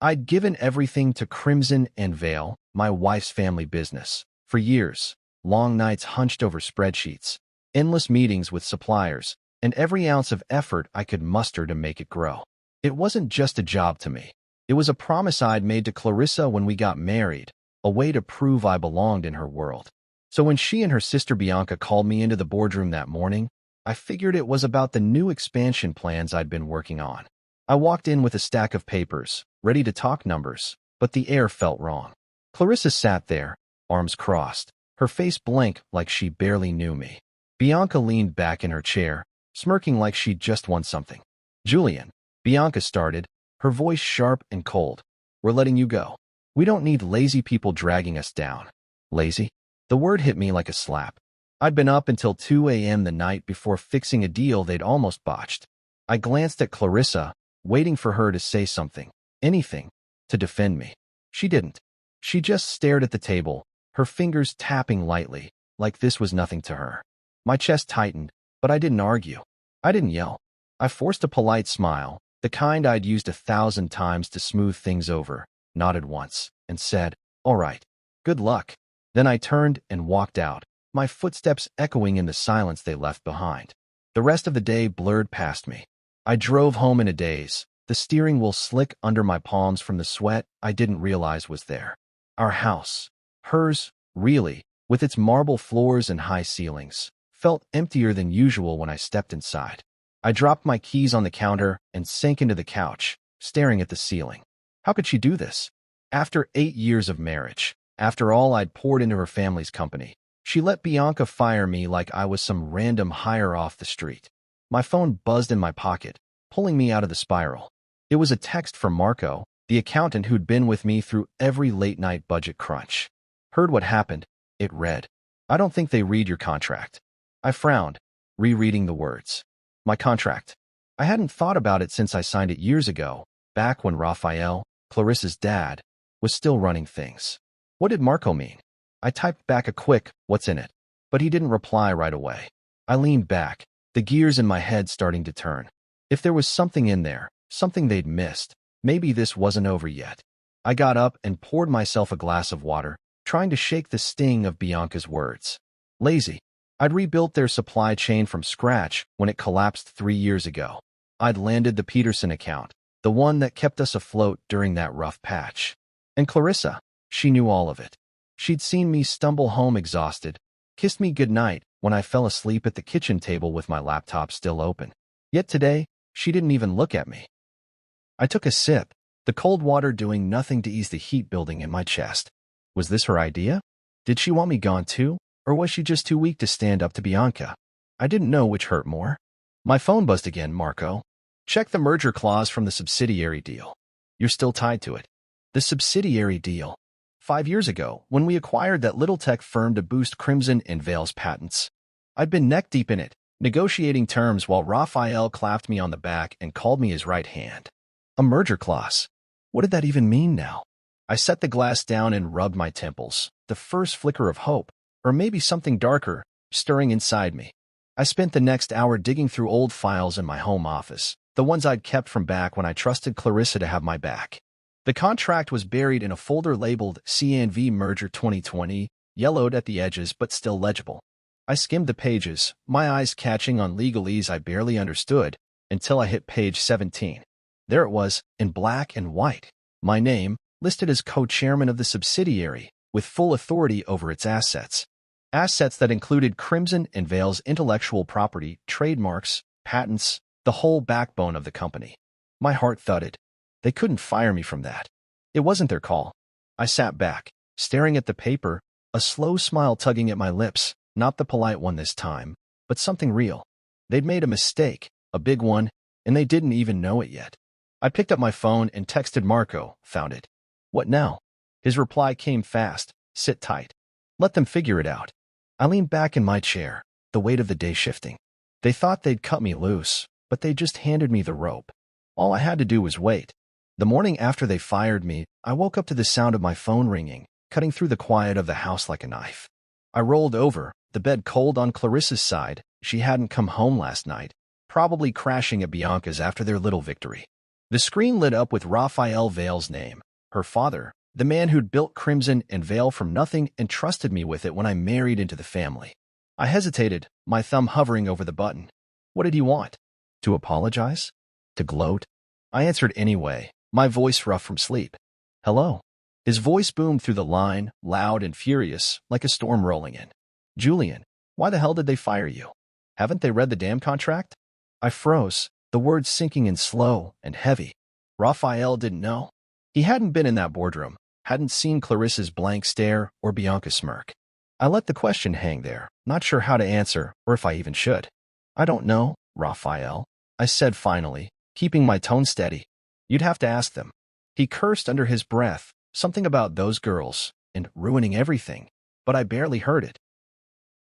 I'd given everything to Crimson and Vale, my wife's family business. For years, long nights hunched over spreadsheets, endless meetings with suppliers, and every ounce of effort I could muster to make it grow. It wasn't just a job to me. It was a promise I'd made to Clarissa when we got married, a way to prove I belonged in her world. So when she and her sister Bianca called me into the boardroom that morning, I figured it was about the new expansion plans I'd been working on. I walked in with a stack of papers, ready to talk numbers, but the air felt wrong. Clarissa sat there, arms crossed, her face blank like she barely knew me. Bianca leaned back in her chair, smirking like she'd just won something. "Julian," Bianca started, her voice sharp and cold. "We're letting you go. We don't need lazy people dragging us down." Lazy? The word hit me like a slap. I'd been up until 2 a.m. the night before fixing a deal they'd almost botched. I glanced at Clarissa, waiting for her to say something, anything, to defend me. She didn't. She just stared at the table, her fingers tapping lightly, like this was nothing to her. My chest tightened, but I didn't argue. I didn't yell. I forced a polite smile, the kind I'd used 1,000 times to smooth things over, nodded once, and said, "All right. Good luck." Then I turned and walked out, my footsteps echoing in the silence they left behind. The rest of the day blurred past me. I drove home in a daze, the steering wheel slick under my palms from the sweat I didn't realize was there. Our house, hers, really, with its marble floors and high ceilings, felt emptier than usual when I stepped inside. I dropped my keys on the counter and sank into the couch, staring at the ceiling. How could she do this? After 8 years of marriage, after all I'd poured into her family's company, she let Bianca fire me like I was some random hire off the street. My phone buzzed in my pocket, pulling me out of the spiral. It was a text from Marco, the accountant who'd been with me through every late-night budget crunch. "Heard what happened," it read. "I don't think they read your contract." I frowned, rereading the words. My contract. I hadn't thought about it since I signed it years ago, back when Raphael, Clarissa's dad, was still running things. What did Marco mean? I typed back a quick, "What's in it?" But he didn't reply right away. I leaned back, the gears in my head starting to turn. If there was something in there, something they'd missed, maybe this wasn't over yet. I got up and poured myself a glass of water, trying to shake the sting of Bianca's words. Lazy. I'd rebuilt their supply chain from scratch when it collapsed 3 years ago. I'd landed the Peterson account, the one that kept us afloat during that rough patch. And Clarissa, she knew all of it. She'd seen me stumble home exhausted, kissed me goodnight when I fell asleep at the kitchen table with my laptop still open. Yet today, she didn't even look at me. I took a sip, the cold water doing nothing to ease the heat building in my chest. Was this her idea? Did she want me gone too? Or was she just too weak to stand up to Bianca? I didn't know which hurt more. My phone buzzed again, "Marco. Check the merger clause from the subsidiary deal. You're still tied to it." The subsidiary deal. 5 years ago, when we acquired that little tech firm to boost Crimson and Vale's patents. I'd been neck-deep in it, negotiating terms while Raphael clapped me on the back and called me his right hand. A merger clause. What did that even mean now? I set the glass down and rubbed my temples, the first flicker of hope, or maybe something darker, stirring inside me. I spent the next hour digging through old files in my home office, the ones I'd kept from back when I trusted Clarissa to have my back. The contract was buried in a folder labeled CNV Merger 2020, yellowed at the edges but still legible. I skimmed the pages, my eyes catching on legalese I barely understood, until I hit page 17. There it was, in black and white. My name, listed as co-chairman of the subsidiary, with full authority over its assets. Assets that included Crimson and Vale's intellectual property, trademarks, patents, the whole backbone of the company. My heart thudded. They couldn't fire me from that. It wasn't their call. I sat back, staring at the paper, a slow smile tugging at my lips, not the polite one this time, but something real. They'd made a mistake, a big one, and they didn't even know it yet. I picked up my phone and texted Marco, "Found it." "What now?" His reply came fast, "Sit tight. Let them figure it out." I leaned back in my chair, the weight of the day shifting. They thought they'd cut me loose, but they just handed me the rope. All I had to do was wait. The morning after they fired me, I woke up to the sound of my phone ringing, cutting through the quiet of the house like a knife. I rolled over, the bed cold on Clarissa's side. She hadn't come home last night, probably crashing at Bianca's after their little victory. The screen lit up with Raphael Vale's name, her father, the man who'd built Crimson and Vale from nothing and trusted me with it when I married into the family. I hesitated, my thumb hovering over the button. What did he want? To apologize? To gloat? I answered anyway, my voice rough from sleep. Hello. His voice boomed through the line, loud and furious, like a storm rolling in. Julian, why the hell did they fire you? Haven't they read the damn contract? I froze, the words sinking in slow and heavy. Raphael didn't know. He hadn't been in that boardroom, hadn't seen Clarissa's blank stare or Bianca's smirk. I let the question hang there, not sure how to answer or if I even should. I don't know, Raphael, I said finally, keeping my tone steady. You'd have to ask them. He cursed under his breath, something about those girls and ruining everything, but I barely heard it.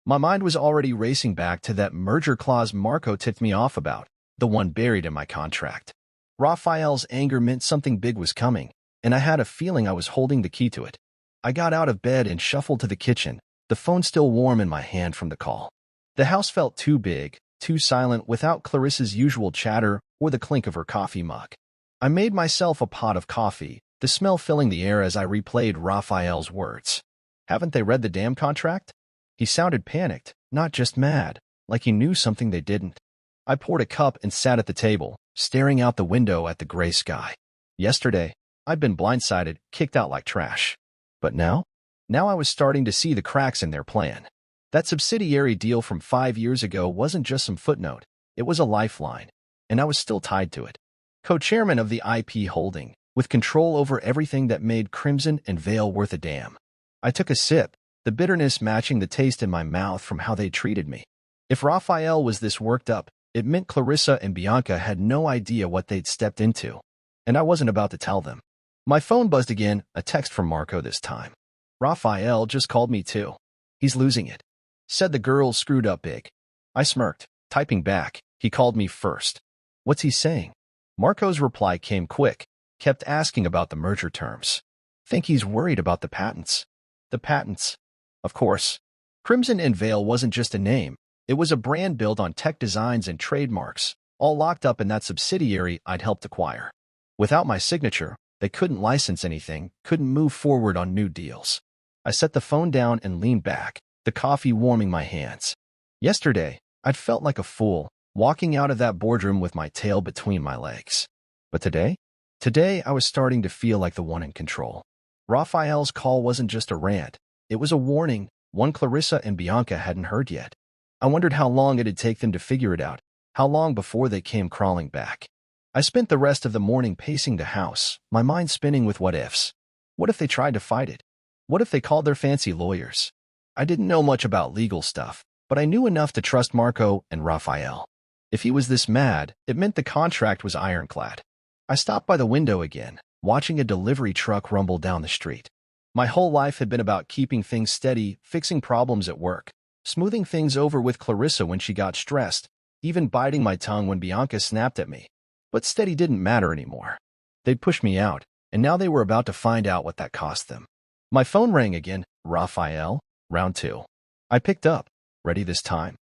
My mind was already racing back to that merger clause Marco tipped me off about, the one buried in my contract. Raphael's anger meant something big was coming, and I had a feeling I was holding the key to it. I got out of bed and shuffled to the kitchen, the phone still warm in my hand from the call. The house felt too big, too silent without Clarissa's usual chatter or the clink of her coffee mug. I made myself a pot of coffee, the smell filling the air as I replayed Raphael's words. Haven't they read the damn contract? He sounded panicked, not just mad, like he knew something they didn't. I poured a cup and sat at the table, staring out the window at the gray sky. Yesterday, I'd been blindsided, kicked out like trash. But now? Now I was starting to see the cracks in their plan. That subsidiary deal from 5 years ago wasn't just some footnote. It was a lifeline, and I was still tied to it. Co-chairman of the IP holding, with control over everything that made Crimson and Vale worth a damn. I took a sip, the bitterness matching the taste in my mouth from how they treated me. If Raphael was this worked up, it meant Clarissa and Bianca had no idea what they'd stepped into, and I wasn't about to tell them. My phone buzzed again, a text from Marco this time. Raphael just called me too. He's losing it. Said the girls screwed up big. I smirked, typing back. He called me first. What's he saying? Marco's reply came quick, kept asking about the merger terms. Think he's worried about the patents. The patents. Of course. Crimson and Vale wasn't just a name. It was a brand built on tech designs and trademarks, all locked up in that subsidiary I'd helped acquire. Without my signature, they couldn't license anything, couldn't move forward on new deals. I set the phone down and leaned back, the coffee warming my hands. Yesterday, I'd felt like a fool, walking out of that boardroom with my tail between my legs. But today? Today, I was starting to feel like the one in control. Raphael's call wasn't just a rant. It was a warning, one Clarissa and Bianca hadn't heard yet. I wondered how long it'd take them to figure it out, how long before they came crawling back. I spent the rest of the morning pacing the house, my mind spinning with what-ifs. What if they tried to fight it? What if they called their fancy lawyers? I didn't know much about legal stuff, but I knew enough to trust Marco and Raphael. If he was this mad, it meant the contract was ironclad. I stopped by the window again, watching a delivery truck rumble down the street. My whole life had been about keeping things steady, fixing problems at work, smoothing things over with Clarissa when she got stressed, even biting my tongue when Bianca snapped at me. But steady didn't matter anymore. They'd pushed me out, and now they were about to find out what that cost them. My phone rang again. Raphael, round 2. I picked up, ready this time.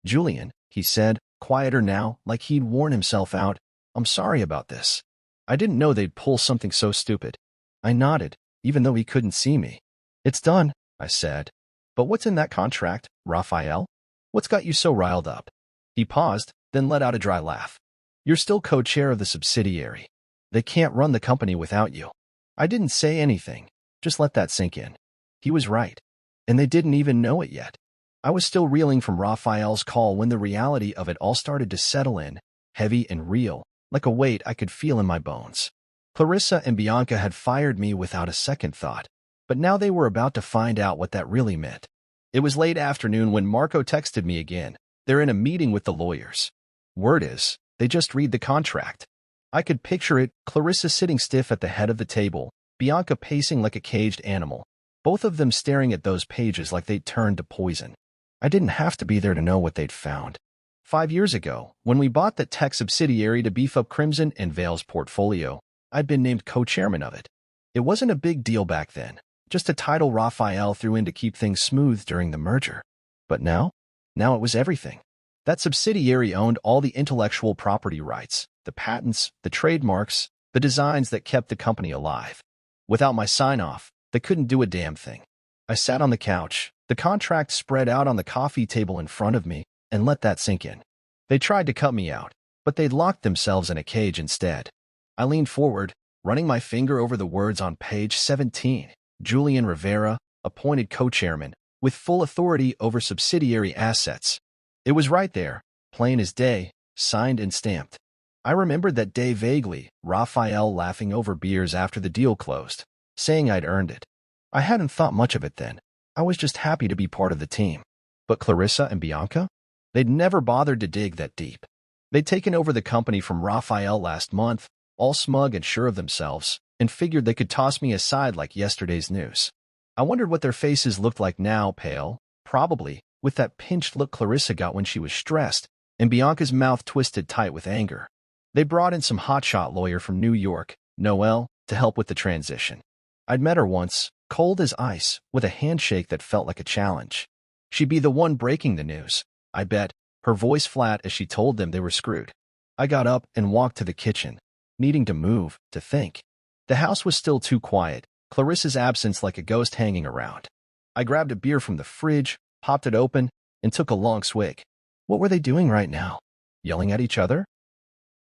Julian, he said, quieter now, like he'd worn himself out. I'm sorry about this. I didn't know they'd pull something so stupid. I nodded, even though he couldn't see me. It's done, I said. But what's in that contract, Raphael? What's got you so riled up? He paused, then let out a dry laugh. You're still co-chair of the subsidiary. They can't run the company without you. I didn't say anything, just let that sink in. He was right, and they didn't even know it yet. I was still reeling from Raphael's call when the reality of it all started to settle in, heavy and real, like a weight I could feel in my bones. Clarissa and Bianca had fired me without a second thought, but now they were about to find out what that really meant. It was late afternoon when Marco texted me again. They're in a meeting with the lawyers. Word is, they just read the contract. I could picture it, Clarissa sitting stiff at the head of the table, Bianca pacing like a caged animal, both of them staring at those pages like they'd turned to poison. I didn't have to be there to know what they'd found. 5 years ago, when we bought the tech subsidiary to beef up Crimson and Vale's portfolio, I'd been named co-chairman of it. It wasn't a big deal back then, just a title Raphael threw in to keep things smooth during the merger. But now it was everything. That subsidiary owned all the intellectual property rights, the patents, the trademarks, the designs that kept the company alive. Without my sign-off, they couldn't do a damn thing. I sat on the couch, the contract spread out on the coffee table in front of me, and let that sink in. They tried to cut me out, but they'd locked themselves in a cage instead. I leaned forward, running my finger over the words on page 17. Julian Rivera, appointed co-chairman, with full authority over subsidiary assets. It was right there, plain as day, signed and stamped. I remembered that day vaguely, Raphael laughing over beers after the deal closed, saying I'd earned it. I hadn't thought much of it then. I was just happy to be part of the team. But Clarissa and Bianca? They'd never bothered to dig that deep. They'd taken over the company from Raphael last month, all smug and sure of themselves, and figured they could toss me aside like yesterday's news. I wondered what their faces looked like now, pale, probably, with that pinched look Clarissa got when she was stressed, and Bianca's mouth twisted tight with anger. They brought in some hotshot lawyer from New York, Noelle, to help with the transition. I'd met her once, cold as ice, with a handshake that felt like a challenge. She'd be the one breaking the news, I bet, her voice flat as she told them they were screwed. I got up and walked to the kitchen, needing to move, to think. The house was still too quiet, Clarissa's absence like a ghost hanging around. I grabbed a beer from the fridge, popped it open, and took a long swig. What were they doing right now? Yelling at each other?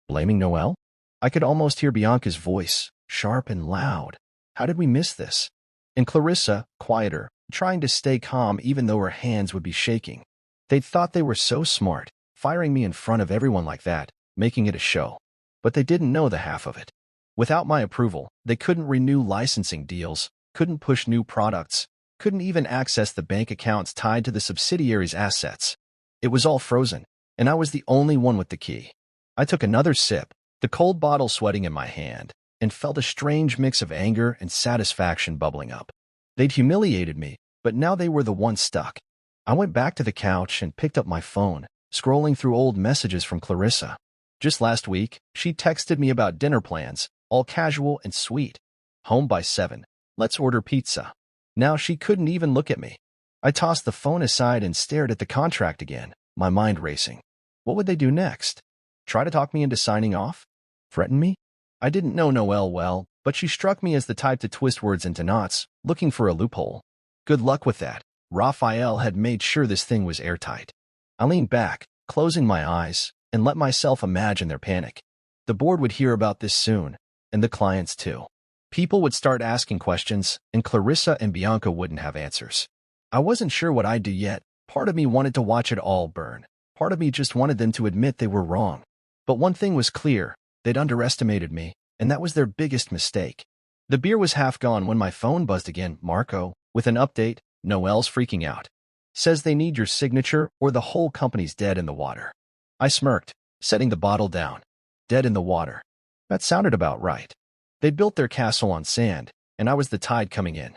Blaming Noelle? I could almost hear Bianca's voice, sharp and loud. How did we miss this? And Clarissa, quieter, trying to stay calm even though her hands would be shaking. They'd thought they were so smart, firing me in front of everyone like that, making it a show. But they didn't know the half of it. Without my approval, they couldn't renew licensing deals, couldn't push new products, couldn't even access the bank accounts tied to the subsidiary's assets. It was all frozen, and I was the only one with the key. I took another sip, the cold bottle sweating in my hand, and felt a strange mix of anger and satisfaction bubbling up. They'd humiliated me, but now they were the ones stuck. I went back to the couch and picked up my phone, scrolling through old messages from Clarissa. Just last week, she texted me about dinner plans, all casual and sweet. Home by 7. Let's order pizza. Now she couldn't even look at me. I tossed the phone aside and stared at the contract again, my mind racing. What would they do next? Try to talk me into signing off? Threaten me? I didn't know Noelle well, but she struck me as the type to twist words into knots, looking for a loophole. Good luck with that. Raphael had made sure this thing was airtight. I leaned back, closing my eyes, and let myself imagine their panic. The board would hear about this soon, and the clients too. People would start asking questions, and Clarissa and Bianca wouldn't have answers. I wasn't sure what I'd do yet. Part of me wanted to watch it all burn. Part of me just wanted them to admit they were wrong. But one thing was clear. They'd underestimated me, and that was their biggest mistake. The beer was half gone when my phone buzzed again. Marco, with an update, Noelle's freaking out. Says they need your signature or the whole company's dead in the water. I smirked, setting the bottle down. Dead in the water. That sounded about right. They'd built their castle on sand, and I was the tide coming in.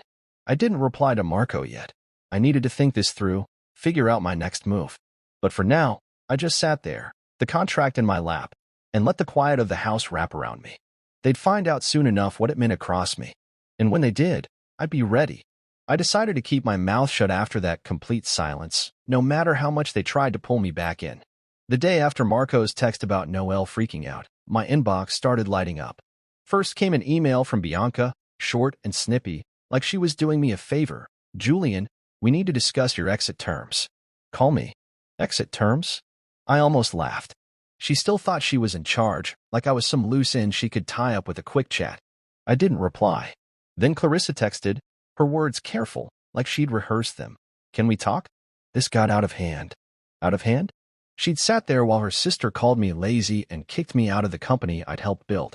I didn't reply to Marco yet. I needed to think this through, figure out my next move. But for now, I just sat there, the contract in my lap, and let the quiet of the house wrap around me. They'd find out soon enough what it meant across me. And when they did, I'd be ready. I decided to keep my mouth shut after that complete silence, no matter how much they tried to pull me back in. The day after Marco's text about Noelle freaking out, my inbox started lighting up. First came an email from Bianca, short and snippy, like she was doing me a favor. Julian, we need to discuss your exit terms. Call me. Exit terms? I almost laughed. She still thought she was in charge, like I was some loose end she could tie up with a quick chat. I didn't reply. Then Clarissa texted, her words careful, like she'd rehearsed them. Can we talk? This got out of hand. Out of hand? She'd sat there while her sister called me lazy and kicked me out of the company I'd helped build.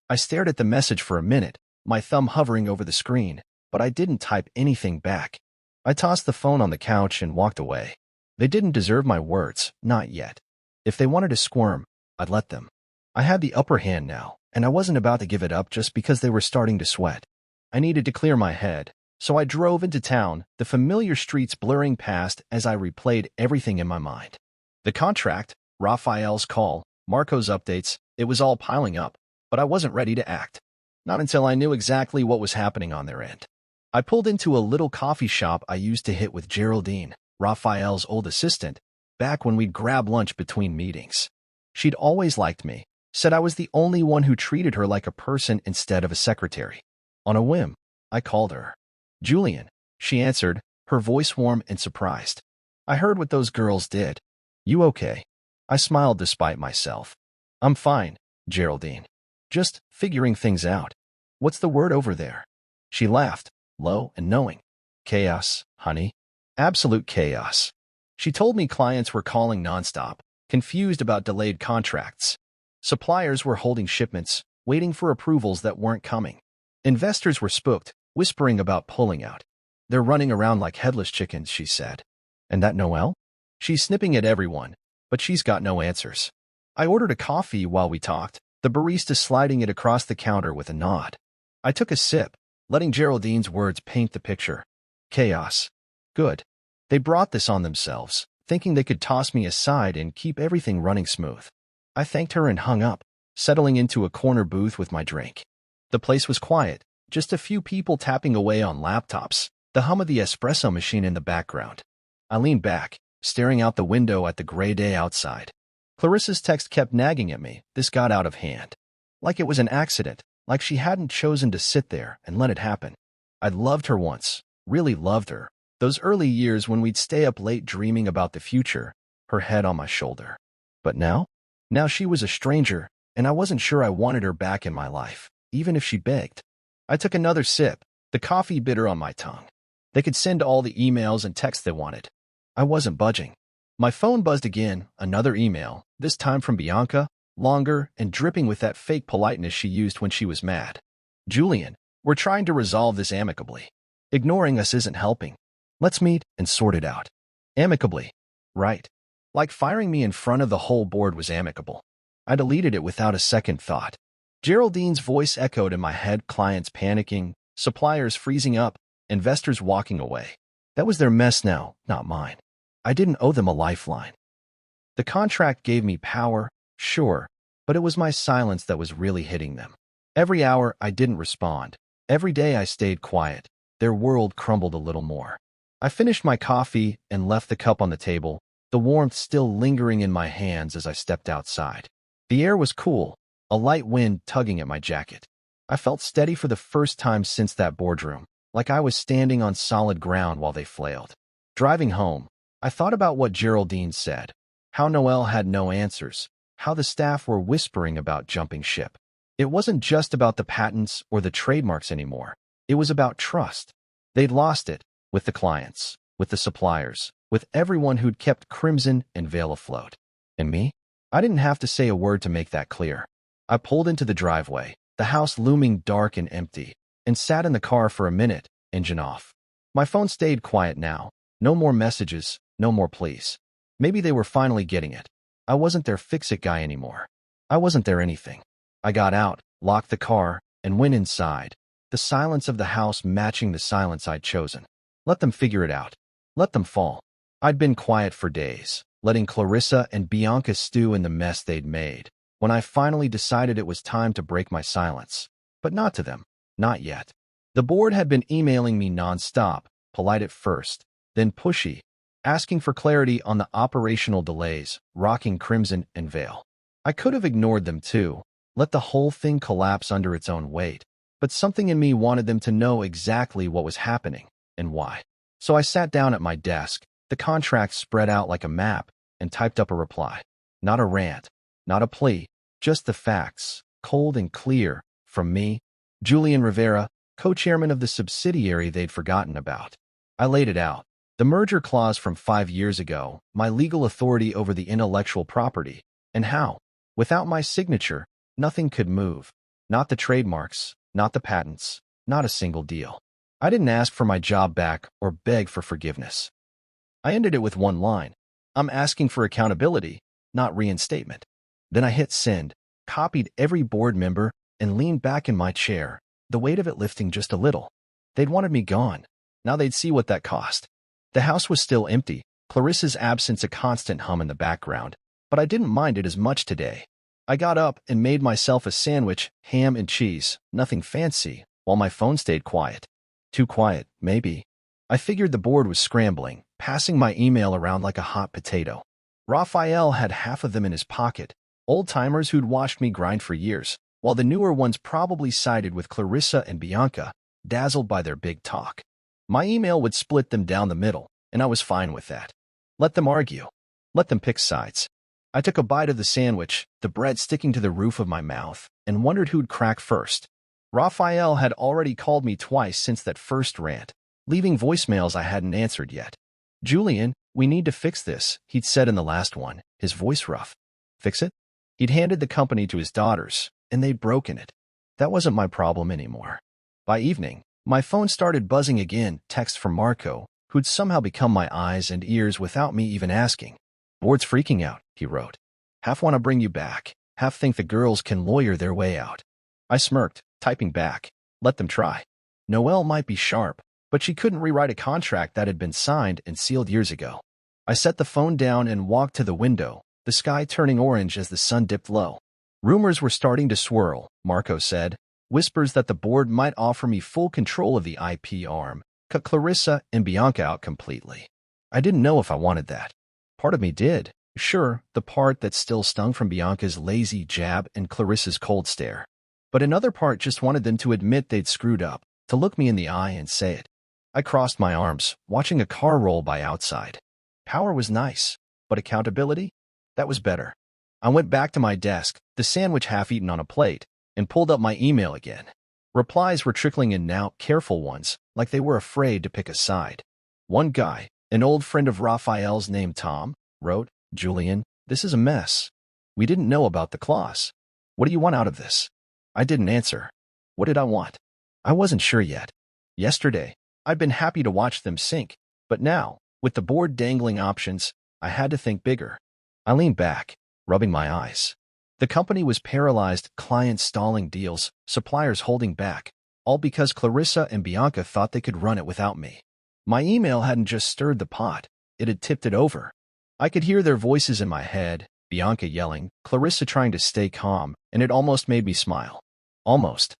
I stared at the message for a minute, my thumb hovering over the screen, but I didn't type anything back. I tossed the phone on the couch and walked away. They didn't deserve my words, not yet. If they wanted to squirm, I'd let them. I had the upper hand now, and I wasn't about to give it up just because they were starting to sweat. I needed to clear my head, so I drove into town, the familiar streets blurring past as I replayed everything in my mind. The contract, Raphael's call, Marco's updates, it was all piling up, but I wasn't ready to act. Not until I knew exactly what was happening on their end. I pulled into a little coffee shop I used to hit with Geraldine, Raphael's old assistant, back when we'd grab lunch between meetings. She'd always liked me, said I was the only one who treated her like a person instead of a secretary. On a whim, I called her. Julian, she answered, her voice warm and surprised. I heard what those girls did. You okay? I smiled despite myself. I'm fine, Geraldine. Just figuring things out. What's the word over there? She laughed, low and knowing. Chaos, honey. Absolute chaos. She told me clients were calling nonstop, confused about delayed contracts. Suppliers were holding shipments, waiting for approvals that weren't coming. Investors were spooked, whispering about pulling out. They're running around like headless chickens, she said. And that Noelle? She's snipping at everyone, but she's got no answers. I ordered a coffee while we talked, the barista sliding it across the counter with a nod. I took a sip, letting Geraldine's words paint the picture. Chaos. Good. They brought this on themselves, thinking they could toss me aside and keep everything running smooth. I thanked her and hung up, settling into a corner booth with my drink. The place was quiet, just a few people tapping away on laptops, the hum of the espresso machine in the background. I leaned back, staring out the window at the gray day outside. Clarissa's text kept nagging at me. This got out of hand. Like it was an accident, like she hadn't chosen to sit there and let it happen. I'd loved her once, really loved her. Those early years when we'd stay up late dreaming about the future, her head on my shoulder. But now? Now she was a stranger, and I wasn't sure I wanted her back in my life, even if she begged. I took another sip, the coffee bitter on my tongue. They could send all the emails and texts they wanted. I wasn't budging. My phone buzzed again, another email, this time from Bianca, longer and dripping with that fake politeness she used when she was mad. Julian, we're trying to resolve this amicably. Ignoring us isn't helping. Let's meet and sort it out. Amicably. Right. Like firing me in front of the whole board was amicable. I deleted it without a second thought. Geraldine's voice echoed in my head, clients panicking, suppliers freezing up, investors walking away. That was their mess now, not mine. I didn't owe them a lifeline. The contract gave me power, sure, but it was my silence that was really hitting them. Every hour I didn't respond. Every day I stayed quiet. Their world crumbled a little more. I finished my coffee and left the cup on the table, the warmth still lingering in my hands as I stepped outside. The air was cool, a light wind tugging at my jacket. I felt steady for the first time since that boardroom, like I was standing on solid ground while they flailed. Driving home, I thought about what Geraldine said, how Noelle had no answers, how the staff were whispering about jumping ship. It wasn't just about the patents or the trademarks anymore. It was about trust. They'd lost it, with the clients, with the suppliers, with everyone who'd kept Crimson and Veil afloat. And me? I didn't have to say a word to make that clear. I pulled into the driveway, the house looming dark and empty, and sat in the car for a minute, engine off. My phone stayed quiet now. No more messages, no more pleas. Maybe they were finally getting it. I wasn't their fix-it guy anymore. I wasn't their anything. I got out, locked the car, and went inside, the silence of the house matching the silence I'd chosen. Let them figure it out. Let them fall. I'd been quiet for days, letting Clarissa and Bianca stew in the mess they'd made, when I finally decided it was time to break my silence. But not to them. Not yet. The board had been emailing me nonstop, polite at first, then pushy, asking for clarity on the operational delays, rocking Crimson and Veil. I could have ignored them too, let the whole thing collapse under its own weight, but something in me wanted them to know exactly what was happening and why. So I sat down at my desk, the contract spread out like a map, and typed up a reply. Not a rant, not a plea, just the facts, cold and clear, from me, Julian Rivera, co-chairman of the subsidiary they'd forgotten about. I laid it out. The merger clause from 5 years ago, my legal authority over the intellectual property, and how, without my signature, nothing could move. Not the trademarks, not the patents, not a single deal. I didn't ask for my job back or beg for forgiveness. I ended it with one line. I'm asking for accountability, not reinstatement. Then I hit send, copied every board member, and leaned back in my chair, the weight of it lifting just a little. They'd wanted me gone. Now they'd see what that cost. The house was still empty, Clarissa's absence a constant hum in the background, but I didn't mind it as much today. I got up and made myself a sandwich, ham and cheese, nothing fancy, while my phone stayed quiet. Too quiet, maybe. I figured the board was scrambling, passing my email around like a hot potato. Raphael had half of them in his pocket, Old-timers who'd watched me grind for years, while the newer ones probably sided with Clarissa and Bianca, dazzled by their big talk. My email would split them down the middle, and I was fine with that. Let them argue. Let them pick sides. I took a bite of the sandwich, the bread sticking to the roof of my mouth, and wondered who'd crack first. Raphael had already called me twice since that first rant, leaving voicemails I hadn't answered yet. "Julian, we need to fix this," he'd said in the last one, his voice rough. Fix it? He'd handed the company to his daughters, and they'd broken it. That wasn't my problem anymore. By evening, my phone started buzzing again, text from Marco, who'd somehow become my eyes and ears without me even asking. "Board's freaking out," he wrote. "Half want to bring you back, half think the girls can lawyer their way out." I smirked, typing back, "Let them try." Noelle might be sharp, but she couldn't rewrite a contract that had been signed and sealed years ago. I set the phone down and walked to the window, the sky turning orange as the sun dipped low. Rumors were starting to swirl, Marco said, whispers that the board might offer me full control of the IP arm, cut Clarissa and Bianca out completely. I didn't know if I wanted that. Part of me did. Sure, the part that still stung from Bianca's lazy jab and Clarissa's cold stare. But another part just wanted them to admit they'd screwed up, to look me in the eye and say it. I crossed my arms, watching a car roll by outside. Power was nice, but accountability? That was better. I went back to my desk, the sandwich half-eaten on a plate, and pulled up my email again. Replies were trickling in now, careful ones, like they were afraid to pick a side. One guy, an old friend of Raphael's named Tom, wrote, "Julian, this is a mess. We didn't know about the clause. What do you want out of this?" I didn't answer. What did I want? I wasn't sure yet. Yesterday, I'd been happy to watch them sink, but now, with the board dangling options, I had to think bigger. I leaned back, rubbing my eyes. The company was paralyzed, clients stalling deals, suppliers holding back, all because Clarissa and Bianca thought they could run it without me. My email hadn't just stirred the pot, it had tipped it over. I could hear their voices in my head, Bianca yelling, Clarissa trying to stay calm, and it almost made me smile. Almost.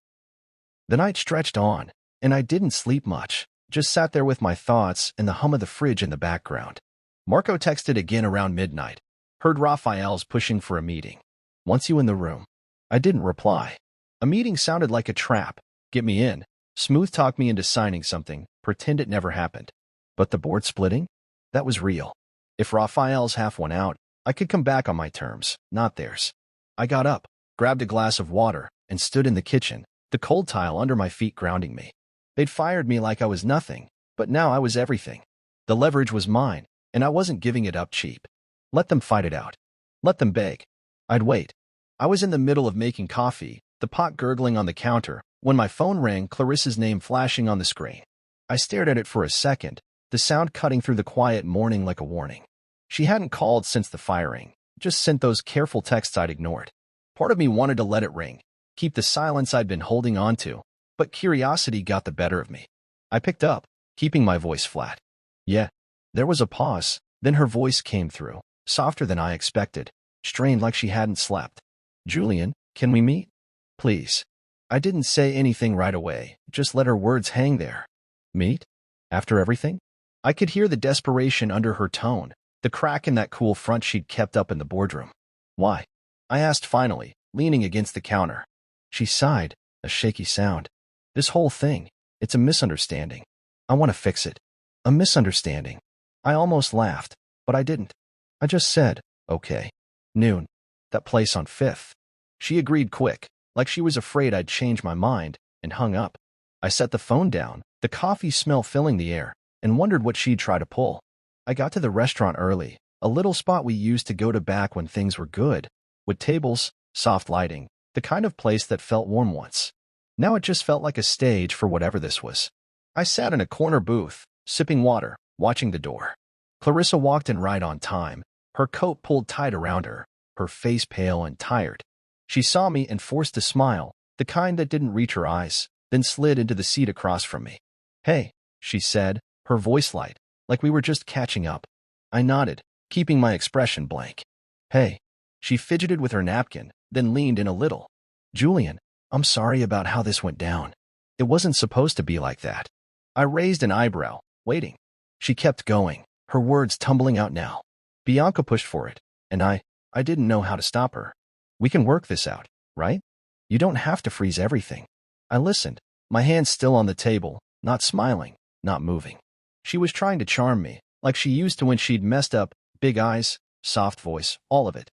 The night stretched on, and I didn't sleep much, just sat there with my thoughts and the hum of the fridge in the background. Marco texted again around midnight. Heard Raphael's pushing for a meeting. "Wants you in the room." I didn't reply. A meeting sounded like a trap. Get me in. Smooth talk me into signing something, pretend it never happened. But the board splitting? That was real. If Raphael's half won out, I could come back on my terms, not theirs. I got up, grabbed a glass of water, and stood in the kitchen, the cold tile under my feet grounding me. They'd fired me like I was nothing, but now I was everything. The leverage was mine, and I wasn't giving it up cheap. Let them fight it out. Let them beg. I'd wait. I was in the middle of making coffee, the pot gurgling on the counter, when my phone rang, Clarissa's name flashing on the screen. I stared at it for a second, the sound cutting through the quiet morning like a warning. She hadn't called since the firing, just sent those careful texts I'd ignored. Part of me wanted to let it ring, keep the silence I'd been holding on to, but curiosity got the better of me. I picked up, keeping my voice flat. "Yeah." There was a pause, then her voice came through, softer than I expected, strained like she hadn't slept. "Julian, can we meet? Please." I didn't say anything right away, just let her words hang there. Meet? After everything? I could hear the desperation under her tone, the crack in that cool front she'd kept up in the boardroom. "Why?" I asked finally, leaning against the counter. She sighed, a shaky sound. "This whole thing, it's a misunderstanding. I want to fix it. A misunderstanding." I almost laughed, but I didn't. I just said, "Okay. Noon. That place on 5th. She agreed quick, like she was afraid I'd change my mind, and hung up. I set the phone down, the coffee smell filling the air, and wondered what she'd try to pull. I got to the restaurant early, a little spot we used to go to back when things were good, with tables, soft lighting, the kind of place that felt warm once. Now it just felt like a stage for whatever this was. I sat in a corner booth, sipping water, watching the door. Clarissa walked in right on time, her coat pulled tight around her, her face pale and tired. She saw me and forced a smile, the kind that didn't reach her eyes, then slid into the seat across from me. "Hey," she said, her voice light, like we were just catching up. I nodded, keeping my expression blank. "Hey." She fidgeted with her napkin, then leaned in a little. "Julian, I'm sorry about how this went down. It wasn't supposed to be like that." I raised an eyebrow, waiting. She kept going, her words tumbling out now. Bianca pushed for it, and I didn't know how to stop her. We can work this out, right? You don't have to freeze everything. I listened, my hands still on the table, not smiling, not moving. She was trying to charm me, like she used to when she'd messed up, big eyes, soft voice, all of it.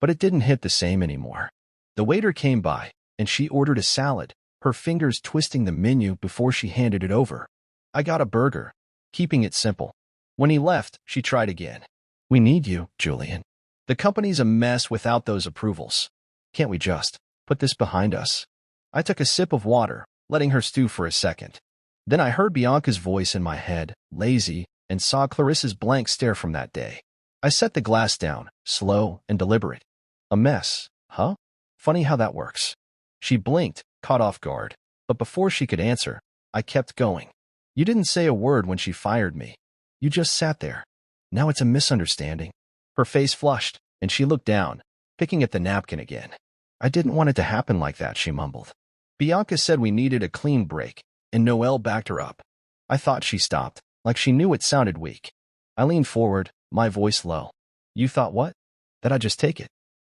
But it didn't hit the same anymore. The waiter came by, and she ordered a salad, her fingers twisting the menu before she handed it over. I got a burger, keeping it simple. When he left, she tried again. We need you, Julian. The company's a mess without those approvals. Can't we just put this behind us? I took a sip of water, letting her stew for a second. Then I heard Bianca's voice in my head, lazy, and saw Clarissa's blank stare from that day. I set the glass down, slow and deliberate. A mess, huh? Funny how that works. She blinked, caught off guard, but before she could answer, I kept going. You didn't say a word when she fired me. You just sat there. Now it's a misunderstanding. Her face flushed, and she looked down, picking at the napkin again. I didn't want it to happen like that, she mumbled. Bianca said we needed a clean break, and Noelle backed her up. I thought she stopped, like she knew it sounded weak. I leaned forward, my voice low. You thought what? That I'd just take it.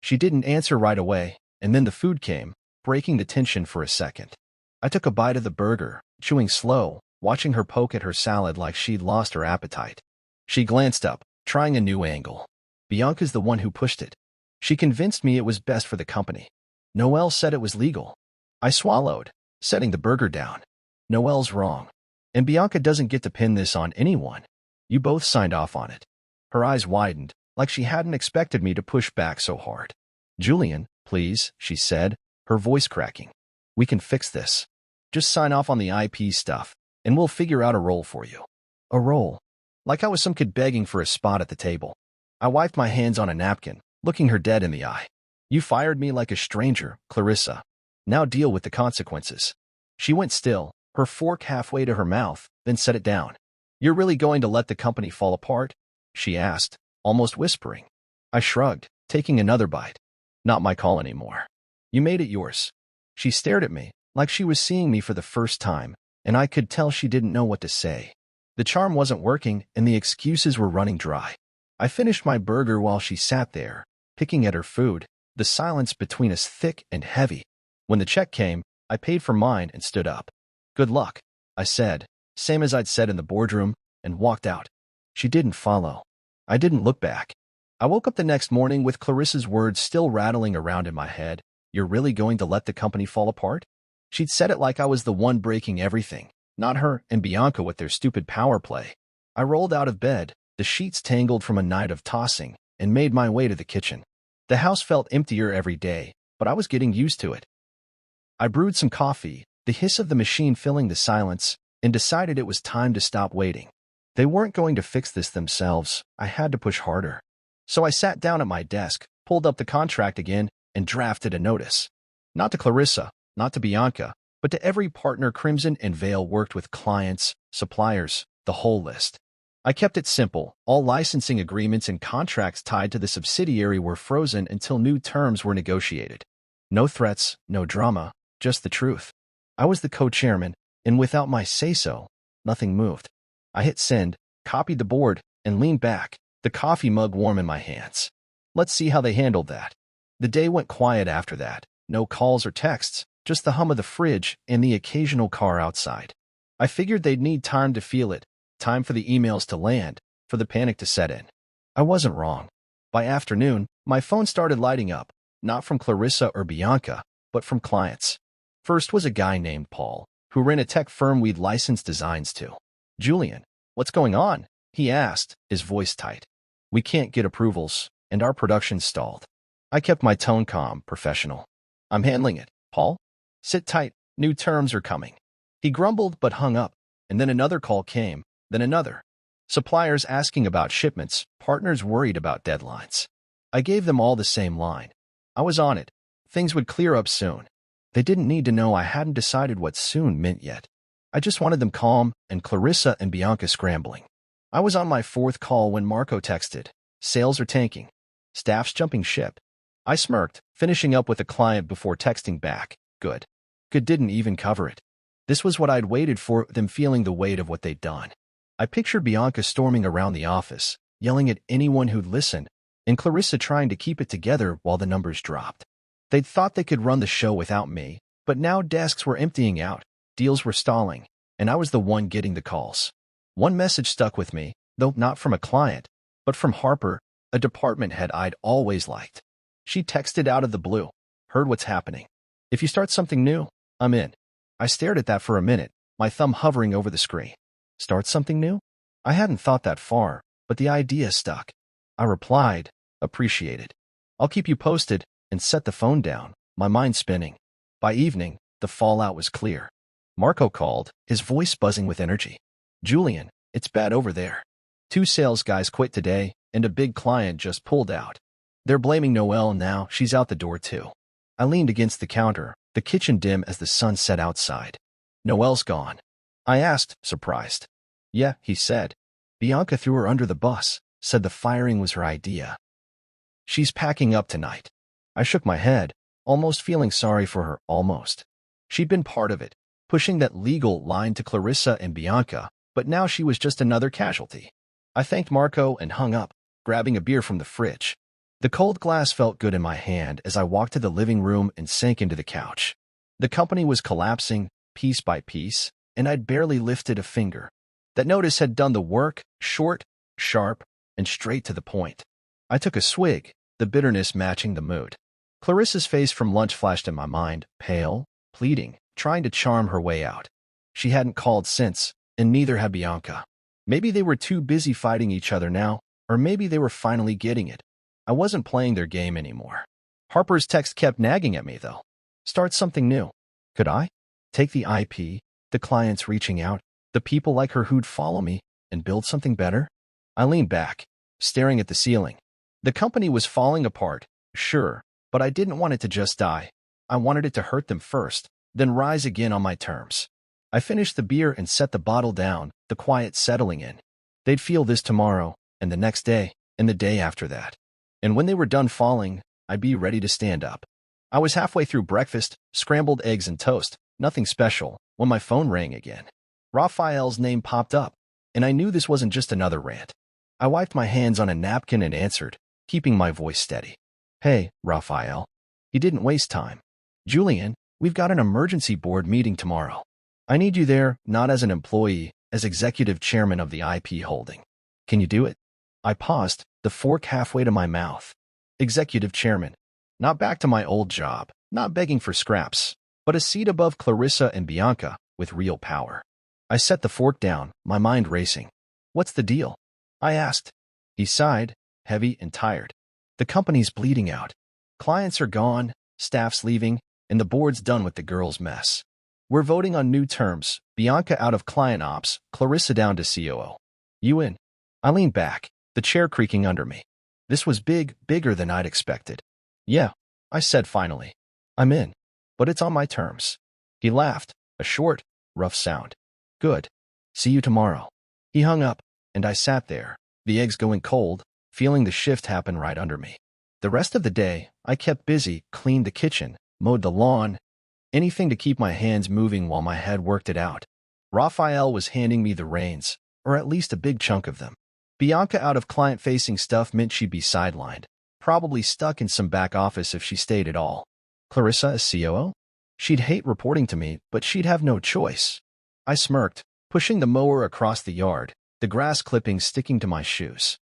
She didn't answer right away, and then the food came, breaking the tension for a second. I took a bite of the burger, chewing slow, watching her poke at her salad like she'd lost her appetite. She glanced up, trying a new angle. Bianca's the one who pushed it. She convinced me it was best for the company. Noelle said it was legal. I swallowed, setting the burger down. Noelle's wrong. And Bianca doesn't get to pin this on anyone. You both signed off on it. Her eyes widened, like she hadn't expected me to push back so hard. Julian, please, she said, her voice cracking. We can fix this. Just sign off on the IP stuff, and we'll figure out a role for you. A role? Like I was some kid begging for a spot at the table. I wiped my hands on a napkin, looking her dead in the eye. You fired me like a stranger, Clarissa. Now deal with the consequences. She went still, her fork halfway to her mouth, then set it down. You're really going to let the company fall apart? She asked, almost whispering. I shrugged, taking another bite. Not my call anymore. You made it yours. She stared at me, like she was seeing me for the first time, and I could tell she didn't know what to say. The charm wasn't working, and the excuses were running dry. I finished my burger while she sat there, picking at her food, the silence between us thick and heavy. When the check came, I paid for mine and stood up. Good luck, I said, same as I'd said in the boardroom, and walked out. She didn't follow. I didn't look back. I woke up the next morning with Clarissa's words still rattling around in my head. You're really going to let the company fall apart? She'd said it like I was the one breaking everything, not her and Bianca with their stupid power play. I rolled out of bed, the sheets tangled from a night of tossing, and made my way to the kitchen. The house felt emptier every day, but I was getting used to it. I brewed some coffee, the hiss of the machine filling the silence, and decided it was time to stop waiting. They weren't going to fix this themselves. I had to push harder. So I sat down at my desk, pulled up the contract again, and drafted a notice. Not to Clarissa, not to Bianca, but to every partner Crimson and Veil worked with, clients, suppliers, the whole list. I kept it simple. All licensing agreements and contracts tied to the subsidiary were frozen until new terms were negotiated. No threats, no drama, just the truth. I was the co-chairman, and without my say-so, nothing moved. I hit send, copied the board, and leaned back, the coffee mug warm in my hands. Let's see how they handled that. The day went quiet after that. No calls or texts, just the hum of the fridge and the occasional car outside. I figured they'd need time to feel it, time for the emails to land, for the panic to set in. I wasn't wrong. By afternoon, my phone started lighting up, not from Clarissa or Bianca, but from clients. First was a guy named Paul, who ran a tech firm we'd licensed designs to. Julian, what's going on? He asked, his voice tight. We can't get approvals, and our production's stalled. I kept my tone calm, professional. I'm handling it, Paul. Sit tight, new terms are coming. He grumbled but hung up, and then another call came, then another. Suppliers asking about shipments, partners worried about deadlines. I gave them all the same line. I was on it. Things would clear up soon. They didn't need to know I hadn't decided what soon meant yet. I just wanted them calm and Clarissa and Bianca scrambling. I was on my fourth call when Marco texted. Sales are tanking. Staff's jumping ship. I smirked, finishing up with a client before texting back. Good. Good didn't even cover it. This was what I'd waited for, them feeling the weight of what they'd done. I pictured Bianca storming around the office, yelling at anyone who'd listen, and Clarissa trying to keep it together while the numbers dropped. They'd thought they could run the show without me, but now desks were emptying out, deals were stalling, and I was the one getting the calls. One message stuck with me, though not from a client, but from Harper, a department head I'd always liked. She texted out of the blue, "Heard what's happening. If you start something new, I'm in." I stared at that for a minute, my thumb hovering over the screen. Start something new? I hadn't thought that far, but the idea stuck. I replied, "Appreciated. I'll keep you posted," and set the phone down, my mind spinning. By evening, the fallout was clear. Marco called, his voice buzzing with energy. "Julian, it's bad over there. 2 sales guys quit today, and a big client just pulled out. They're blaming Noelle now, she's out the door too." I leaned against the counter, the kitchen dim as the sun set outside. "Noelle's gone?" I asked, surprised. "Yeah," he said. "Bianca threw her under the bus, said the firing was her idea. She's packing up tonight." I shook my head, almost feeling sorry for her, almost. She'd been part of it, pushing that legal line to Clarissa and Bianca, but now she was just another casualty. I thanked Marco and hung up, grabbing a beer from the fridge. The cold glass felt good in my hand as I walked to the living room and sank into the couch. The company was collapsing, piece by piece, and I'd barely lifted a finger. That notice had done the work, short, sharp, and straight to the point. I took a swig, the bitterness matching the mood. Clarissa's face from lunch flashed in my mind, pale, pleading, trying to charm her way out. She hadn't called since, and neither had Bianca. Maybe they were too busy fighting each other now, or maybe they were finally getting it. I wasn't playing their game anymore. Harper's text kept nagging at me, though. Start something new. Could I? Take the IP, the clients reaching out, the people like her who'd follow me, and build something better? I leaned back, staring at the ceiling. The company was falling apart, sure, but I didn't want it to just die. I wanted it to hurt them first, then rise again on my terms. I finished the beer and set the bottle down, the quiet settling in. They'd feel this tomorrow, and the next day, and the day after that. And when they were done falling, I'd be ready to stand up. I was halfway through breakfast, scrambled eggs and toast, nothing special, when my phone rang again. Raphael's name popped up, and I knew this wasn't just another rant. I wiped my hands on a napkin and answered, keeping my voice steady. "Hey, Raphael." He didn't waste time. "Julian, we've got an emergency board meeting tomorrow. I need you there, not as an employee, as executive chairman of the IP holding. Can you do it?" I paused, the fork halfway to my mouth. Executive chairman. Not back to my old job, not begging for scraps, but a seat above Clarissa and Bianca, with real power. I set the fork down, my mind racing. "What's the deal?" I asked. He sighed, heavy and tired. "The company's bleeding out. Clients are gone, staff's leaving, and the board's done with the girls' mess. We're voting on new terms, Bianca out of client ops, Clarissa down to COO. You in?" I leaned back, the chair creaking under me. This was bigger than I'd expected. "Yeah," I said finally. "I'm in, but it's on my terms." He laughed, a short, rough sound. "Good. See you tomorrow." He hung up, and I sat there, the eggs going cold, feeling the shift happen right under me. The rest of the day, I kept busy, cleaned the kitchen, mowed the lawn, anything to keep my hands moving while my head worked it out. Raphael was handing me the reins, or at least a big chunk of them. Bianca out of client-facing stuff meant she'd be sidelined, probably stuck in some back office if she stayed at all. Clarissa as COO? She'd hate reporting to me, but she'd have no choice. I smirked, pushing the mower across the yard, the grass clippings sticking to my shoes.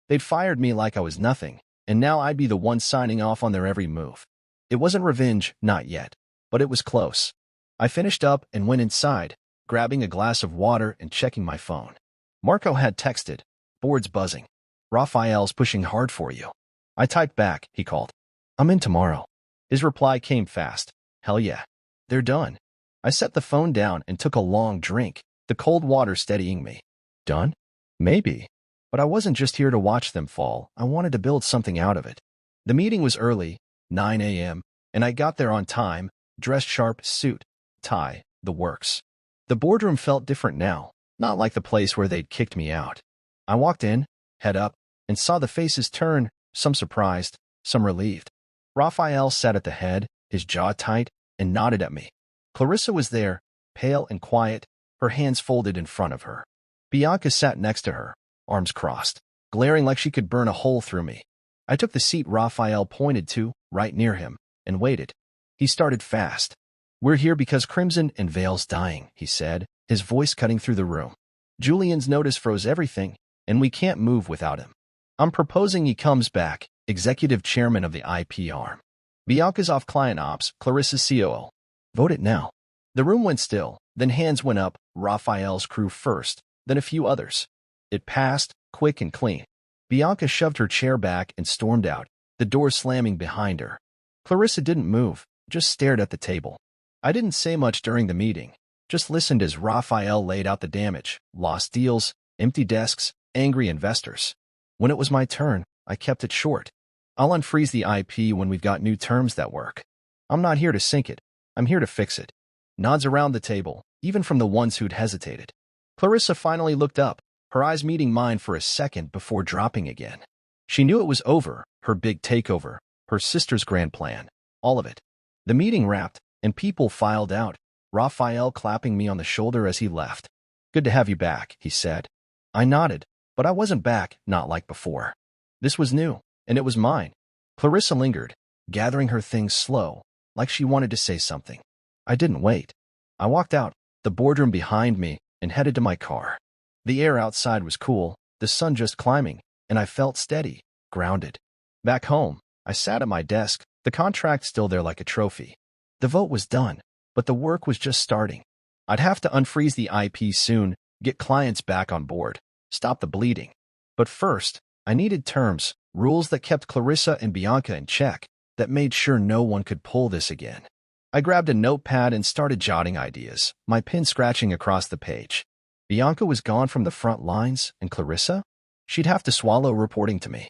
They'd fired me like I was nothing, and now I'd be the one signing off on their every move. It wasn't revenge, not yet, but it was close. I finished up and went inside, grabbing a glass of water and checking my phone. Marco had texted, "Board's buzzing. Raphael's pushing hard for you." I typed back, he called. "I'm in tomorrow." His reply came fast. "Hell yeah. They're done." I set the phone down and took a long drink, the cold water steadying me. Done? Maybe. But I wasn't just here to watch them fall. I wanted to build something out of it. The meeting was early, 9 a.m., and I got there on time, dressed sharp, suit, tie, the works. The boardroom felt different now, not like the place where they'd kicked me out. I walked in, head up, and saw the faces turn, some surprised, some relieved. Raphael sat at the head, his jaw tight, and nodded at me. Clarissa was there, pale and quiet, her hands folded in front of her. Bianca sat next to her, arms crossed, glaring like she could burn a hole through me. I took the seat Raphael pointed to, right near him, and waited. He started fast. "We're here because Crimson and Vale's dying," he said, his voice cutting through the room. "Julian's notice froze everything, and we can't move without him. I'm proposing he comes back, executive chairman of the IP arm. Bianca's off client ops, Clarissa's COO. Vote it now." The room went still, then hands went up, Raphael's crew first, then a few others. It passed, quick and clean. Bianca shoved her chair back and stormed out, the door slamming behind her. Clarissa didn't move, just stared at the table. I didn't say much during the meeting, just listened as Raphael laid out the damage, lost deals, empty desks, angry investors. When it was my turn, I kept it short. "I'll unfreeze the IP when we've got new terms that work. I'm not here to sink it. I'm here to fix it." Nods around the table, even from the ones who'd hesitated. Clarissa finally looked up, her eyes meeting mine for a second before dropping again. She knew it was over, her big takeover, her sister's grand plan, all of it. The meeting wrapped, and people filed out, Raphael clapping me on the shoulder as he left. "Good to have you back," he said. I nodded, but I wasn't back, not like before. This was new, and it was mine. Clarissa lingered, gathering her things slow, like she wanted to say something. I didn't wait. I walked out, the boardroom behind me, and headed to my car. The air outside was cool, the sun just climbing, and I felt steady, grounded. Back home, I sat at my desk, the contract still there like a trophy. The vote was done, but the work was just starting. I'd have to unfreeze the IP soon, get clients back on board, stop the bleeding. But first, I needed terms, rules that kept Clarissa and Bianca in check, that made sure no one could pull this again. I grabbed a notepad and started jotting ideas, my pen scratching across the page. Bianca was gone from the front lines, and Clarissa? She'd have to swallow reporting to me.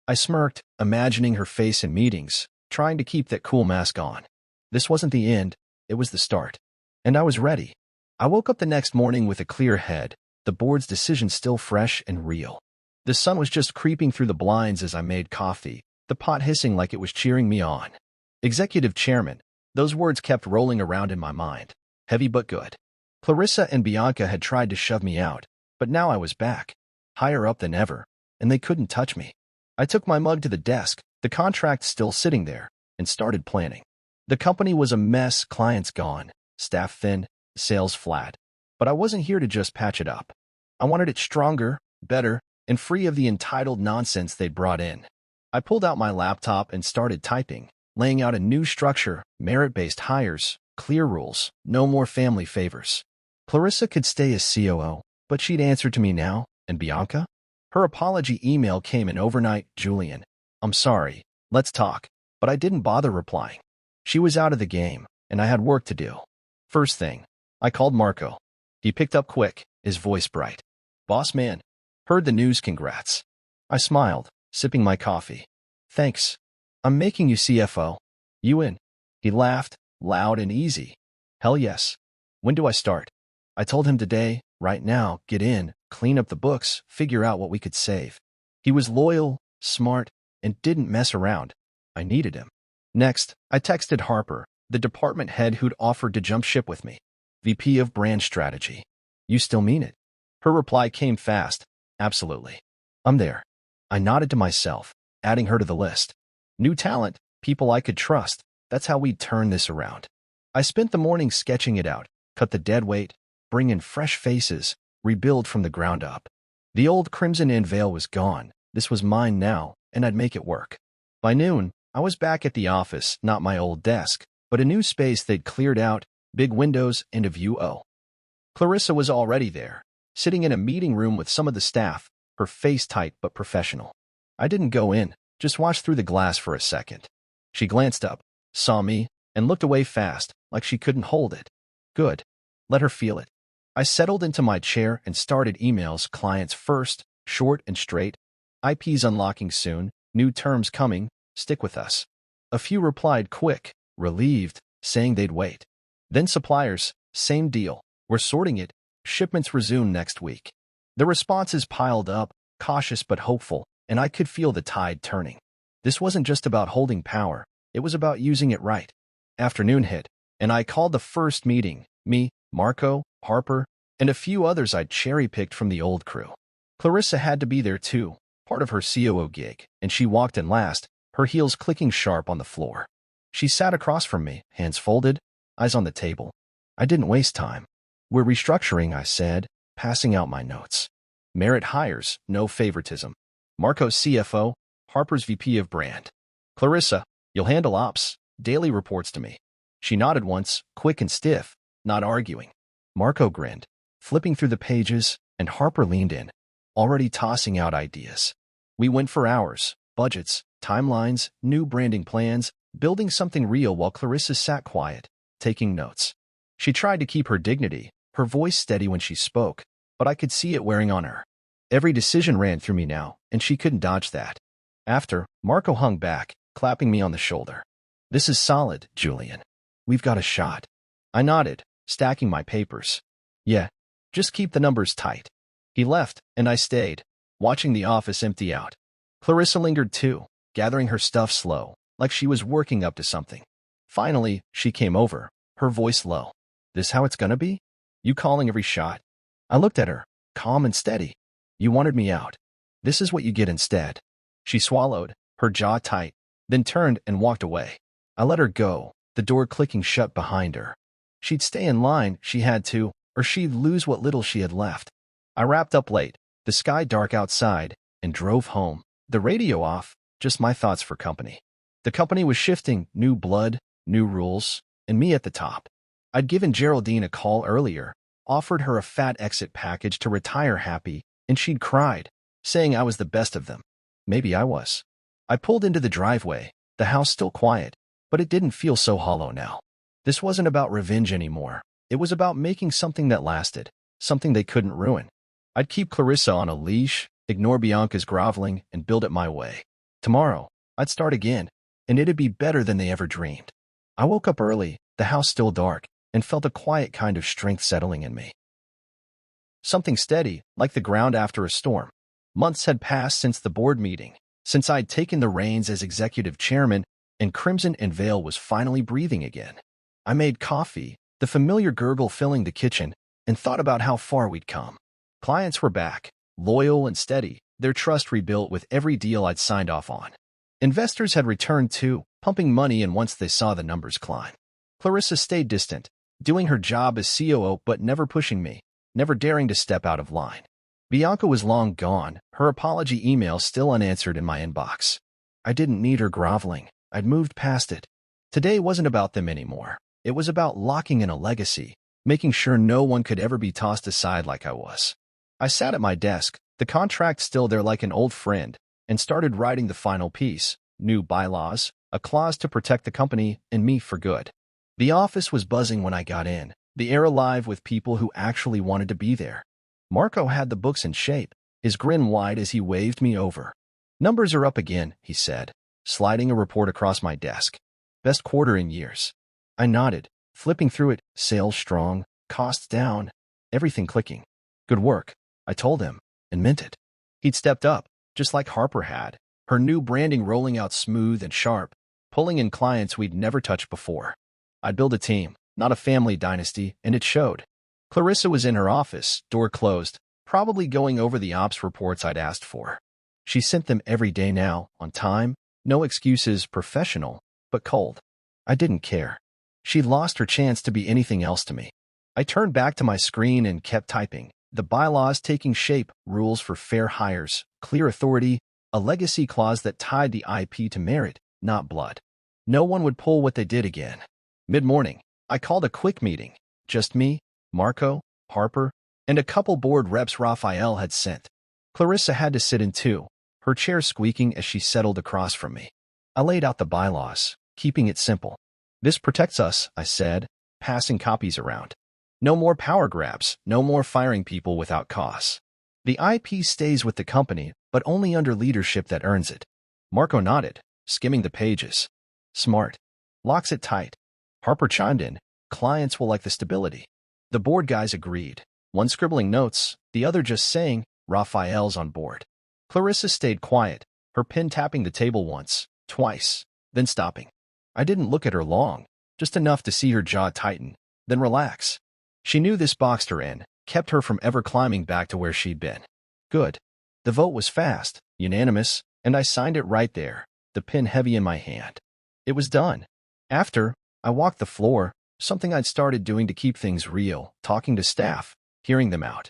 I smirked, imagining her face in meetings, trying to keep that cool mask on. This wasn't the end, it was the start. And I was ready. I woke up the next morning with a clear head, the board's decision still fresh and real. The sun was just creeping through the blinds as I made coffee, the pot hissing like it was cheering me on. Executive chairman, those words kept rolling around in my mind, heavy but good. Clarissa and Bianca had tried to shove me out, but now I was back, higher up than ever, and they couldn't touch me. I took my mug to the desk, the contract still sitting there, and started planning. The company was a mess, clients gone, staff thin, sales flat. But I wasn't here to just patch it up. I wanted it stronger, better, and free of the entitled nonsense they'd brought in. I pulled out my laptop and started typing, laying out a new structure, merit-based hires, clear rules, no more family favors. Clarissa could stay as COO, but she'd answer to me now, and Bianca? Her apology email came in overnight. "Julian, I'm sorry, let's talk," but I didn't bother replying. She was out of the game, and I had work to do. First thing, I called Marco. He picked up quick, his voice bright. "Boss man, heard the news, congrats." I smiled, sipping my coffee. "Thanks. I'm making you CFO. You in?" He laughed, loud and easy. "Hell yes. When do I start?" I told him today, right now, get in, clean up the books, figure out what we could save. He was loyal, smart, and didn't mess around. I needed him. Next, I texted Harper, the department head who'd offered to jump ship with me. VP of Brand Strategy. "You still mean it?" Her reply came fast. "Absolutely. I'm there." I nodded to myself, adding her to the list. New talent, people I could trust. That's how we'd turn this around. I spent the morning sketching it out, cut the dead weight, bring in fresh faces, rebuild from the ground up. The old Crimson and Vale was gone. This was mine now, and I'd make it work. By noon, I was back at the office, not my old desk, but a new space they'd cleared out, big windows and a view. Clarissa was already there, sitting in a meeting room with some of the staff, her face tight but professional. I didn't go in, just watched through the glass for a second. She glanced up, saw me, and looked away fast, like she couldn't hold it. Good. Let her feel it. I settled into my chair and started emails, clients first, short and straight. IP's unlocking soon, new terms coming, stick with us. A few replied quick, relieved, saying they'd wait. Then suppliers, same deal, we're sorting it, shipments resume next week. The responses piled up, cautious but hopeful, and I could feel the tide turning. This wasn't just about holding power, it was about using it right. Afternoon hit, and I called the first meeting, me, Marco, Harper, and a few others I'd cherry-picked from the old crew. Clarissa had to be there too, part of her COO gig, and she walked in last, her heels clicking sharp on the floor. She sat across from me, hands folded, eyes on the table. I didn't waste time. We're restructuring, I said, passing out my notes. Merit hires, no favoritism. Marco's CFO, Harper's VP of brand. Clarissa, you'll handle ops, daily reports to me. She nodded once, quick and stiff, not arguing. Marco grinned, flipping through the pages, and Harper leaned in, already tossing out ideas. We went for hours, budgets, timelines, new branding plans, building something real while Clarissa sat quiet, taking notes. She tried to keep her dignity, her voice steady when she spoke, but I could see it wearing on her. Every decision ran through me now, and she couldn't dodge that. After, Marco hung back, clapping me on the shoulder. This is solid, Julian. We've got a shot. I nodded, stacking my papers. Yeah, just keep the numbers tight. He left, and I stayed, watching the office empty out. Clarissa lingered too, gathering her stuff slow, like she was working up to something. Finally, she came over, her voice low. This how it's gonna be? You calling every shot? I looked at her, calm and steady. You wanted me out. This is what you get instead. She swallowed, her jaw tight, then turned and walked away. I let her go, the door clicking shut behind her. She'd stay in line, she had to, or she'd lose what little she had left. I wrapped up late, the sky dark outside, and drove home, the radio off, just my thoughts for company. The company was shifting, new blood, new rules, and me at the top. I'd given Geraldine a call earlier, offered her a fat exit package to retire happy, and she'd cried, saying I was the best of them. Maybe I was. I pulled into the driveway, the house still quiet, but it didn't feel so hollow now. This wasn't about revenge anymore. It was about making something that lasted, something they couldn't ruin. I'd keep Clarissa on a leash, ignore Bianca's groveling, and build it my way. Tomorrow, I'd start again, and it'd be better than they ever dreamed. I woke up early, the house still dark, and felt a quiet kind of strength settling in me. Something steady, like the ground after a storm. Months had passed since the board meeting, since I'd taken the reins as executive chairman, and Crimson and Vale was finally breathing again. I made coffee, the familiar gurgle filling the kitchen, and thought about how far we'd come. Clients were back, loyal and steady, their trust rebuilt with every deal I'd signed off on. Investors had returned too, pumping money in once they saw the numbers climb. Clarissa stayed distant, doing her job as COO but never pushing me, never daring to step out of line. Bianca was long gone, her apology email still unanswered in my inbox. I didn't need her groveling. I'd moved past it. Today wasn't about them anymore. It was about locking in a legacy, making sure no one could ever be tossed aside like I was. I sat at my desk, the contract still there like an old friend, and started writing the final piece, new bylaws, a clause to protect the company and me for good. The office was buzzing when I got in, the air alive with people who actually wanted to be there. Marco had the books in shape, his grin wide as he waved me over. Numbers are up again, he said, sliding a report across my desk. Best quarter in years. I nodded, flipping through it, sales strong, costs down, everything clicking. Good work, I told him, and meant it. He'd stepped up, just like Harper had, her new branding rolling out smooth and sharp, pulling in clients we'd never touched before. I'd build a team, not a family dynasty, and it showed. Clarissa was in her office, door closed, probably going over the ops reports I'd asked for. She sent them every day now, on time, no excuses, professional, but cold. I didn't care. She'd lost her chance to be anything else to me. I turned back to my screen and kept typing, the bylaws taking shape, rules for fair hires, clear authority, a legacy clause that tied the IP to merit, not blood. No one would pull what they did again. Mid-morning, I called a quick meeting. Just me, Marco, Harper, and a couple board reps Raphael had sent. Clarissa had to sit in too, her chair squeaking as she settled across from me. I laid out the bylaws, keeping it simple. This protects us, I said, passing copies around. No more power grabs, no more firing people without cause. The IP stays with the company, but only under leadership that earns it. Marco nodded, skimming the pages. Smart. Locks it tight. Harper chimed in, clients will like the stability. The board guys agreed, one scribbling notes, the other just saying, Raphael's on board. Clarissa stayed quiet, her pen tapping the table once, twice, then stopping. I didn't look at her long, just enough to see her jaw tighten, then relax. She knew this boxed her in, kept her from ever climbing back to where she'd been. Good. The vote was fast, Unanimous, and I signed it right there, the pen heavy in my hand. It was done. After, I walked the floor, something I'd started doing to keep things real, talking to staff, hearing them out.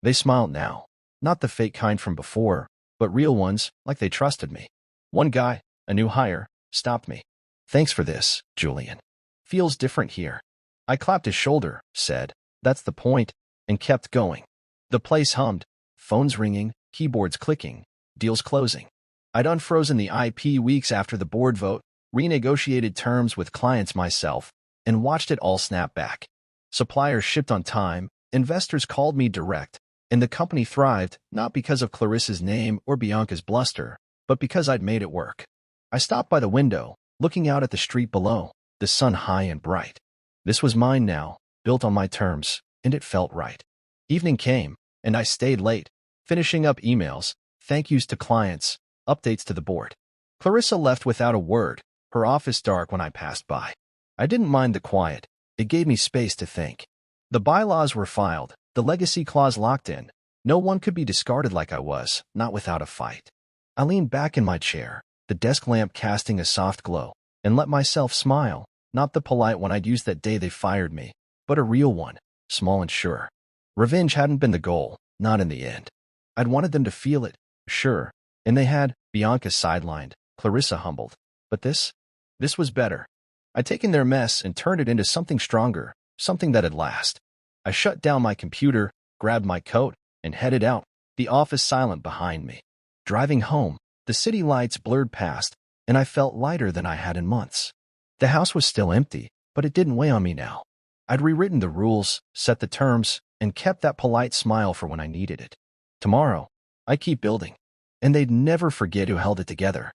They smiled now. Not the fake kind from before, but real ones, like they trusted me. One guy, a new hire, stopped me. "Thanks for this, Julian. Feels different here." I clapped his shoulder, said, "That's the point," and kept going. The place hummed, phones ringing, keyboards clicking, deals closing. I'd unfrozen the IP weeks after the board vote, renegotiated terms with clients myself, and watched it all snap back. Suppliers shipped on time, investors called me direct, and the company thrived not because of Clarissa's name or Bianca's bluster, but because I'd made it work. I stopped by the window, looking out at the street below, the sun high and bright. This was mine now, built on my terms, and it felt right. Evening came, and I stayed late, finishing up emails, thank yous to clients, updates to the board. Clarissa left without a word, her office dark when I passed by. I didn't mind the quiet. It gave me space to think. The bylaws were filed, the legacy clause locked in. No one could be discarded like I was, not without a fight. I leaned back in my chair, the desk lamp casting a soft glow, and let myself smile, not the polite one I'd used that day they fired me, but a real one, small and sure. Revenge hadn't been the goal, not in the end. I'd wanted them to feel it, sure, and they had. Bianca sidelined, Clarissa humbled. But this was better. I'd taken their mess and turned it into something stronger, something that'd last. I shut down my computer, grabbed my coat, and headed out, the office silent behind me. Driving home, the city lights blurred past, and I felt lighter than I had in months. The house was still empty, but it didn't weigh on me now. I'd rewritten the rules, set the terms, and kept that polite smile for when I needed it. Tomorrow, I'd keep building, and they'd never forget who held it together.